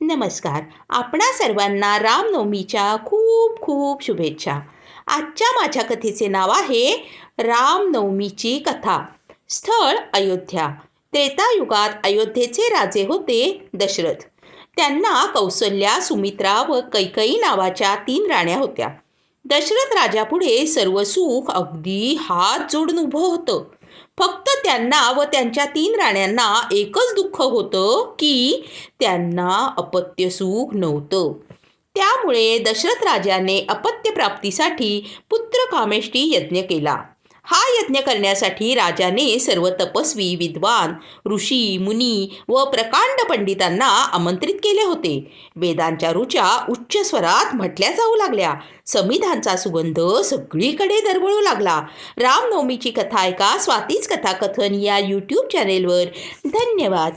नमस्कार. आपणा सर्वांना रामनवमीच्या खूप खूप शुभेच्छा. आजच्या माझ्या कथेचे नाव आहे रामनवमीची कथा. स्थळ अयोध्या. त्रेतायुगात अयोध्येचे राजे होते दशरथ. त्यांना कौसल्या, सुमित्रा व कैकई नावाच्या 3 राण्या होत्या. दशरथ राजापुढे सर्व सुख अगदी हात जोडून उभं होतं. फक्त त्यांना व त्यांच्या 3 राण्यांना एकच दुःख होतं की त्यांना अपत्यसुख नव्हतं. त्यामुळे दशरथ राजाने अपत्यप्राप्तीसाठी पुत्रकामेष्टी यज्ञ केला. हा यज्ञ करण्यासाठी राजाने सर्व तपस्वी, विद्वान, ऋषी, मुनी व प्रकांड पंडितांना आमंत्रित केले होते. वेदांच्या ऋचा उच्च स्वरात म्हटल्या जाऊ लागल्या. संविधांचा सुगंध सगळीकडे दरवळू लागला. रामनवमीची कथा ऐका स्वातीच कथाकथन या यूट्यूब चॅनेलवर. धन्यवाद.